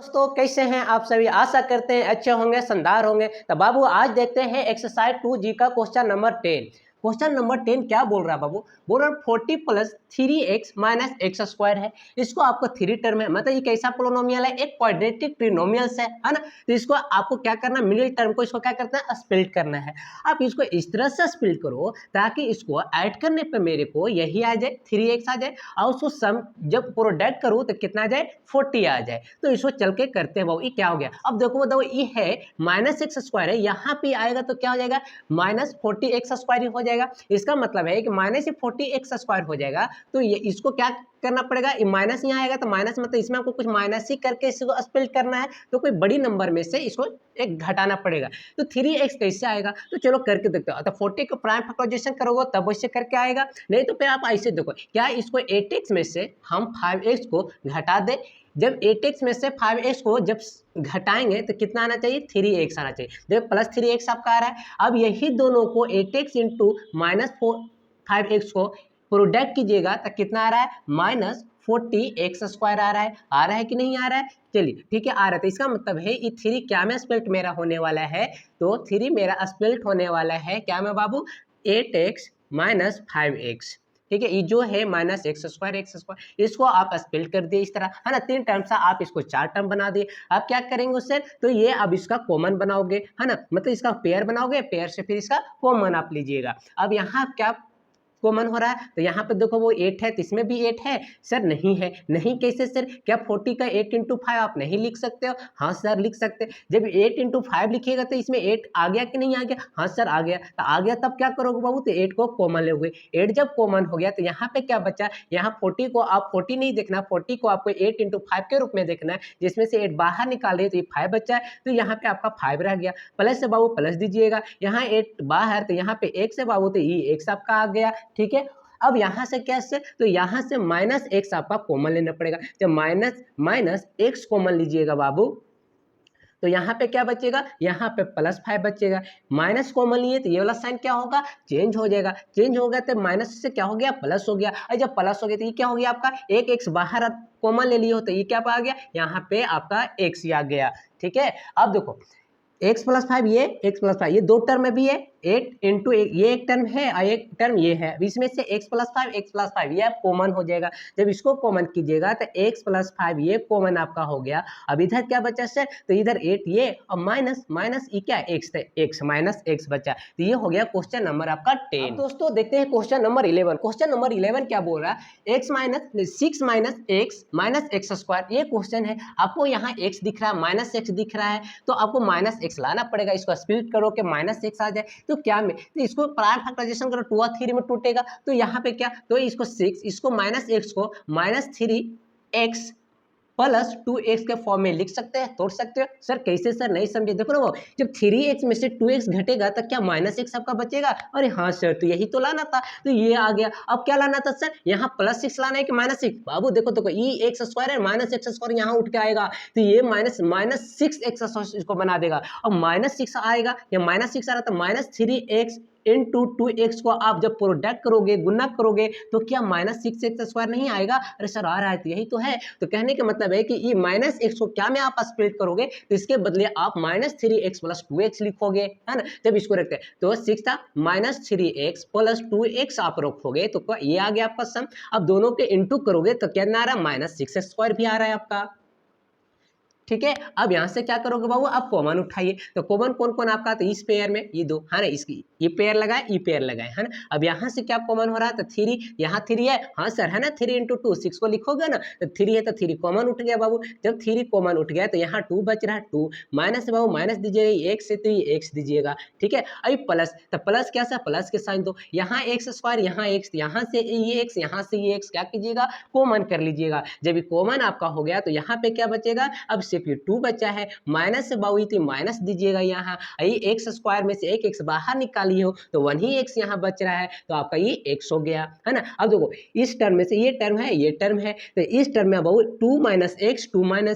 दोस्तों कैसे हैं आप सभी। आशा करते हैं अच्छे होंगे, शानदार होंगे। तो बाबू आज देखते हैं एक्सरसाइज 2G का क्वेश्चन नंबर 10। क्वेश्चन नंबर 10 क्या बोल रहा है बाबू? बोल रहा है 40 plus 3x minus x square है। इसको आपको थ्री टर्म है, मतलब ये कैसा पोलिनोमियल है, एक क्वाड्रेटिक ट्रिनोमियल्स है ना। तो इसको आपको क्या करना है, मिडिल टर्म को इसको क्या करना है, स्प्लिट करना है। आप इसको इस तरह से स्प्लिट करो ताकि इसको ऐड करने पे मेरे को यही आ जाए 3x आ जाए, और उसको सम जब प्रोडक्ट करूँ तो कितना आ जाए 40 आ जाए। तो इसको चल के करते हैं बाबू। ये क्या हो गया, अब देखो बताओ, ये है माइनस एक्स स्क्वायर है, यहाँ पे आएगा तो क्या हो जाएगा, माइनस 40x स्क्वायर हो जाएगा। इसका मतलब है कि माइनस 40x स्क्वायर हो जाएगा। तो ये इसको क्या करना पड़ेगा, माइनस यहाँ आएगा तो माइनस, मतलब इसमें आपको कुछ माइनस ही करके इसको स्प्लिट करना है। तो कोई बड़ी नंबर में से इसको एक घटाना पड़ेगा। तो 3x कैसे आएगा, तो चलो करके देखते हो। तो 40 को प्राइम फैक्टराइजेशन करोगे तब वैसे करके आएगा, नहीं तो फिर आप ऐसे देखो, क्या इसको 8x में से हम 5x को घटा दें। जब 8x में से 5x को जब घटाएंगे तो कितना आना चाहिए, 3x आना चाहिए। देखो प्लस 3x आपका आ रहा है। अब यही दोनों को 8x इंटू माइनस 5x को प्रोडक्ट कीजिएगा तो कितना आ रहा है, माइनस 40x स्क्वायर आ रहा है कि नहीं आ रहा है। चलिए ठीक है, आ रहा है। तो इसका मतलब है ये 3 क्या में स्प्लिट मेरा होने वाला है, तो 3 मेरा स्प्लिट होने वाला है क्या में बाबू, 8x माइनस 5x। ठीक है, ये जो है माइनस एक्स स्क्वायर, इसको आप स्प्लिट कर दिए इस तरह, है ना। 3 टर्म से आप इसको 4 टर्म बना दिए। आप क्या करेंगे उससे, तो ये अब इसका कॉमन बनाओगे, है ना, मतलब इसका पेयर बनाओगे, पेयर से फिर इसका कॉमन आप लीजिएगा। अब यहाँ क्या कॉमन हो रहा है, तो यहाँ पे देखो वो 8 है, तो इसमें भी 8 है। सर नहीं है, नहीं कैसे सर, क्या 40 का 8 इंटू 5 आप नहीं लिख सकते हो? हाँ सर लिख सकते। जब 8 इंटू 5 लिखिएगा तो इसमें 8 आ गया कि नहीं आ गया? हाँ सर आ गया। तो आ गया तब क्या करोगे बाबू, तो 8 को कॉमन लोगे। 8 जब कॉमन हो गया तो यहाँ पे क्या बचा, यहाँ 40 को आप 40 नहीं देखना, 40 को आपको 8 इंटू 5 के रूप में देखना है, जिसमें से 8 बाहर निकाल रहे तो ये 5 बचा है। तो यहाँ पे आपका 5 रह गया, प्लस से बाबू प्लस दीजिएगा। यहाँ 8 बाहर तो यहाँ पे x है बाबू, तो ये x आपका आ गया। ठीक है, अब यहाँ से कैसे, तो यहाँ से माइनस एक्स आपका कॉमन लेना पड़ेगा। जब माइनस एक्स कॉमन लीजिएगा बाबू, तो यहाँ पे क्या बचेगा, यहाँ पे प्लस 5 बचेगा। माइनस कॉमन लिए तो ये वाला साइन क्या होगा, चेंज हो जाएगा। चेंज हो गया तो माइनस से क्या हो गया, प्लस हो गया। और जब प्लस हो गया तो ये क्या हो गया आपका, एक एक्स बाहर कॉमन ले लिए हो तो ये क्या आ गया, यहाँ पे आपका एक्स आ गया। ठीक है, अब देखो x प्लस 5 ये x प्लस 5 ये दो टर्म में भी है, 8 इंटू ये एक टर्म है और एक टर्म ये है। इसमें से x प्लस 5 ये आप कॉमन हो जाएगा। जब इसको कॉमन कीजिएगा तो x प्लस 5 ये कॉमन आपका हो गया। अब इधर क्या बचा सर, तो इधर 8 ये और माइनस ये क्या x थे, x माइनस x बचा। तो ये हो गया क्वेश्चन नंबर आपका 10। अब दोस्तों देखते हैं क्वेश्चन नंबर 11। क्वेश्चन नंबर 11 क्या बोल रहा है, x minus 6 minus x square. ये क्वेश्चन है, आपको यहाँ x दिख रहा है, माइनस x दिख रहा है, तो आपको माइनस x लाना पड़ेगा। इसको स्प्लिट करो कि माइनस x आ जाए। तो क्या में, तो इसको प्राइम फैक्टराइजेशन करो, 2 और 3 में टूटेगा। तो यहाँ पे क्या, तो इसको 6, इसको माइनस x को माइनस 3x प्लस 2x के फॉर्म में लिख सकते हैं, तोड़ सकते हो। सर कैसे सर, नहीं समझे। देखो ना, वो जब 3x में से 2x घटेगा तो क्या माइनस x आपका बचेगा। अरे हाँ सर, तो यही तो लाना था, तो ये आ गया। अब क्या लाना था सर, यहाँ प्लस 6 लाना है कि माइनस 6। बाबू देखो ये एक्स स्क्वायर है, माइनस एक्स स्क्वायर यहाँ उठ के आएगा, तो ये माइनस 6 एक्स इसको बना देगा। अब माइनस 6 आएगा, या माइनस 6 आ रहा था, माइनस 3x इंटू 2x को आप जब प्रोडक्ट करोगे, गुना करोगे, तो क्या माइनस 6x स्क्वायर नहीं आएगा। अरे सर आ रहा है, तो यही तो है। तो कहने का मतलब है कि ये माइनस एक्स को क्या में आप स्प्लिट करोगे, तो इसके बदले आप माइनस 3x प्लस 2x लिखोगे, है ना। जब इसको रखते हैं तो 6 था, माइनस 3x प्लस 2x आप रखोगे तो ये आ गया आपका सम। अब दोनों के इंटू करोगे तो क्या आ रहा है, माइनस 6 स्क्वायर भी आ रहा है आपका। ठीक है, अब यहाँ से क्या करोगे बाबू, आप कॉमन उठाइए। तो कॉमन कौन कौन आपका, तो इस पेयर में ये दो, है ना, इसकी ये पेयर लगाए, ये पेयर लगाए, है ना। अब यहाँ से क्या कॉमन हो रहा है, तो 3, यहाँ 3 है, हाँ सर, है ना। 3 इंटू 2 6 को लिखोगे ना, तो 3 है तो 3 कॉमन उठ गया बाबू। जब 3 कॉमन उठ गया तो यहाँ 2 बच रहा है, 2 माइनस बाबू माइनस दीजिएगा, x से 3 x दीजिएगा। ठीक है, अभी प्लस, तो प्लस क्या सा, प्लस के साइन दो, यहाँ एक्स स्क्वायर, यहाँ x, यहाँ से ये x, यहाँ से ये x क्या कीजिएगा, कॉमन कर लीजिएगा। जब ये कॉमन आपका हो गया तो यहाँ पे क्या बचेगा, अब सिर्फ ये 2 बचा है। माइनस से बाबू थी, माइनस दीजिएगा यहाँ, ये एक्स स्क्वायर में से एक एक्स बाहर निकाल निकाली हो तो 1 ही x यहाँ बच रहा है, तो आपका ये x हो गया, है ना। अब देखो इस टर्म में से ये टर्म है, ये टर्म है, तो इस टर्म में अब 2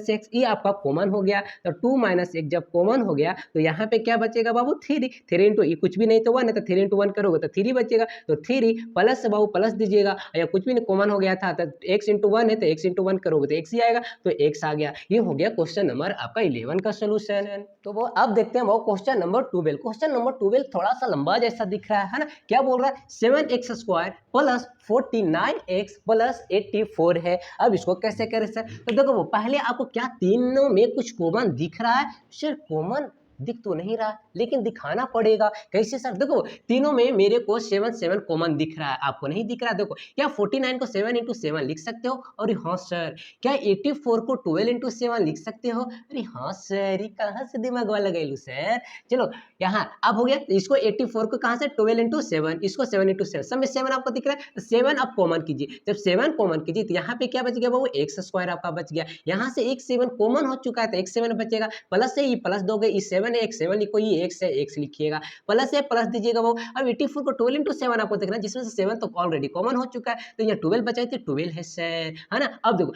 x ये आपका कॉमन हो गया। तो 2 - x जब कॉमन हो गया तो यहाँ पे क्या बचेगा बाबू 3 इंटू ये कुछ भी नहीं तो 1 है, तो 3 इंटू 1 करोगे तो 3 बचेगा, तो 3 प्लस बाबू प्लस दीजिएगा, या कुछ भी नहीं कॉमन हो गया था तो x इंटू 1 है तो x इंटू 1 करोगे तो x ही आएगा, तो x आ गया। ये हो गया क्वेश्चन नंबर आपका 11 का सोल्यूशन है। तो वो अब देखते हैं वो क्वेश्चन नंबर 12। क्वेश्चन नंबर 12 थोड़ा सा लंबा जैसा दिख रहा है ना। क्या बोल रहा है 7x² प्लस 49x प्लस 84 है। अब इसको कैसे करें सर? तो देखो वो पहले आपको क्या तीनों में कुछ कॉमन दिख रहा है? सर कॉमन दिख तो नहीं रहा, लेकिन दिखाना पड़ेगा। कैसे सर? देखो तीनों में मेरे को 7 कॉमन दिख रहा है, आपको नहीं दिख रहा। देखो क्या 49 को 7 इंटू 7 लिख सकते हो? अरे हाँ सर। क्या 84 को 12 इंटू 7 लिख सकते हो? अरे हाँ सर। ये कहाँ से दिमाग वाला गए सर? चलो यहाँ अब हो गया। इसको 84 को कहाँ से 12 इंटू 7, इसको 7 इंटू 7, सब में 7 आपको दिख रहा है। 7 आप कॉमन कीजिए, जब 7 कॉमन कीजिए तो यहाँ पे क्या बच गया बाबू x² आपका बच गया। यहाँ से एक 7 कॉमन हो चुका है तो एक 7 बचेगा, प्लस से ये प्लस दोगे, इस 7 है, एक 7 लिखो, ये x है, x लिखिएगा, प्लस है प्लस दीजिएगा वो। अब 84 को 12 इंटू 7 आपको देखना, जिसमें से 7 तो ऑलरेडी कॉमन हो चुका है, तो यहाँ 12 बचा है तो 12 है सर, है ना। अब देखो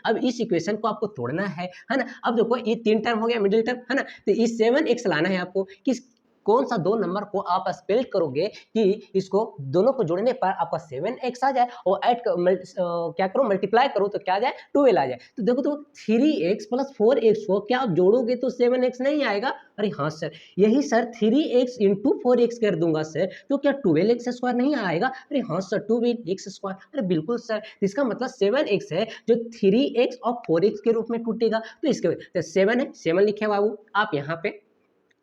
अब इस इक्वेशन को आपको तोड़ना है ना। अब देखो ये 3 टर्म हो गया, मिडिल टर्म, है ना। तो इस 7x लाना है आपको, किस कौन सा दो नंबर को आप स्पेल करोगे कि इसको दोनों को जोड़ने पर आपका 7x आ जाए और क्या करो मल्टीप्लाई करो तो क्या आ जाए 12 आ जाए। तो देखो तो 3x प्लस 4x को क्या आप जोड़ोगे तो 7x नहीं आएगा? अरे हाँ सर, यही सर 3x इंटू 4x कर दूंगा सर, तो क्या 12x² नहीं आएगा? अरे हाँ सर 12x², अरे बिल्कुल सर। इसका मतलब 7x है जो 3x और 4x के रूप में टूटेगा, तो इसके 7 है, 7 लिखे बाबू आप यहाँ पे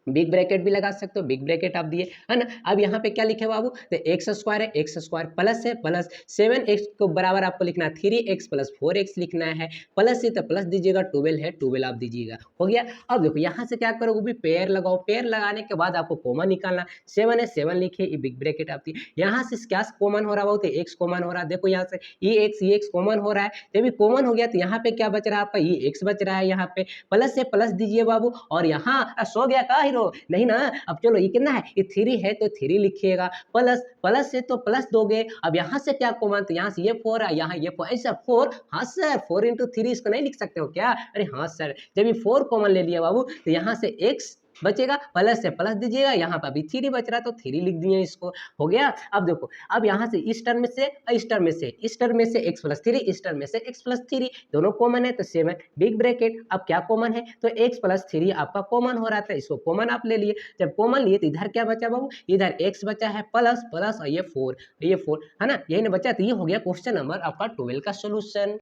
बिग ब्रैकेट भी लगा सकते हो, बिग ब्रैकेट आप दिए, है ना। अब यहाँ पे क्या लिखे बाबू? तो x² है, x² प्लस है, प्लस 7x को बराबर आपको लिखना है 3x प्लस 4x लिखना है, प्लस है तो प्लस दीजिएगा, 12 है 12 आप दीजिएगा, हो गया। अब देखो यहाँ से क्या करोगे भी पेयर लगाओ, पेयर लगाने के बाद आपको कॉमन निकालना। 7 है 7 लिखिए, ये बिग ब्रैकेट आपकी, यहाँ से क्या कॉमन हो रहा है? तो x कॉमन हो रहा है। देखो यहाँ से ये x कॉमन हो रहा है, जब ये कॉमन हो गया तो यहाँ पे क्या बच रहा है आपका? ये x बच रहा है, यहाँ पे प्लस से प्लस दीजिए बाबू, और यहाँ सो गया का हीरो नहीं ना। अब चलो ये कितना है? ये 3 है तो 3 लिखिएगा, प्लस प्लस से तो प्लस दोगे। अब यहाँ से क्या कॉमन? तो यहाँ से ये 4 है, यहाँ ये 4, ऐसा 4, हाँ सर 4 इंटू 3 इसको नहीं लिख सकते हो क्या? अरे हाँ सर, जब ये 4 कॉमन ले लिया बाबू तो यहाँ से x बचेगा, प्लस से प्लस दीजिएगा, यहाँ पर अभी 3 बच रहा तो 3 लिख दिए इसको, हो गया। अब देखो अब यहाँ से इस टर्म में से इस टर्म में से इस टर्म में से x प्लस 3, इस टर्म में से x प्लस 3, दोनों कॉमन है तो 7 बिग ब्रैकेट। अब क्या कॉमन है? तो x प्लस 3 आपका कॉमन हो रहा था, इसको कॉमन आप ले लिए। जब कॉमन लिए तो इधर क्या बचा बाबू? इधर x बचा है प्लस प्लस और ये 4 है ना, यही ना बचा। तो ये हो गया क्वेश्चन नंबर आपका 12 का सोल्यूशन।